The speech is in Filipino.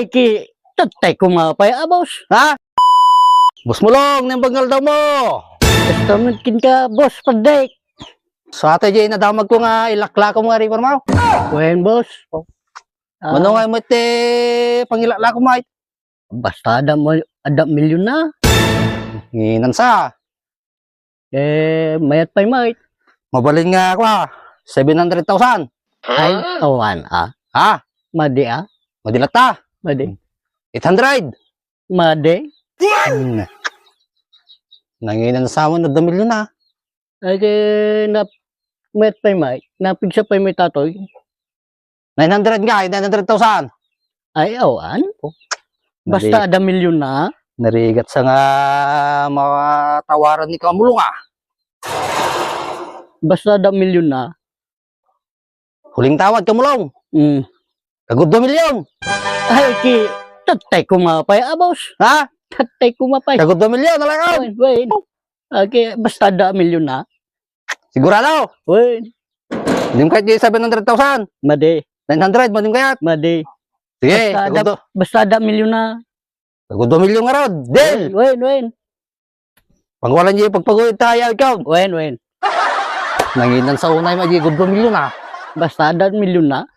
Ay, tatay ko mapay, boss. Ha? Boss mo lang, nang bangal daw mo. Basta magkin ka, boss, pagday. Sa ate jay nadamag ko nga ilakla ko mga ripon mo. Wen, boss. Ano nga mo te pangilakla ko may. Basta ada milyon na. Nginan sa. Mayat pa'y mayat. Mabalin nga ako 700,000. Ay, awan, Ha? Madi, Madilat ta. Madi. 800. Madi. Nanginan sa mo na milyon na. Ay, mayat pa'y mayat. Napigsa pa'y may tatoy. 900 nga, 900,000. Ay, awan. Basta ada milyon na. Narigat sa nga mga tawaran ni Kamulong Basta ada milyon na. Huling tawad Kamulong. Kagod 2 milyon. Ay, tatay ko mapay, boss. Ha? Tatay ko mapay. Kagod 2 milyon na lang. Wen. Okay, basta ada milyon na. Sigurado. Wen. Hindi mo kahit 700,000. Madi. 900, manim kayat. Madi. Sige, Basta ada milyon na. kagod 2 milyon nga rod. Deal. Wen. Pangwalan niyo pagpagawin tayo ikaw. Wen. Nanginan sa unay magigod 2 milyon Basta ada milyon na.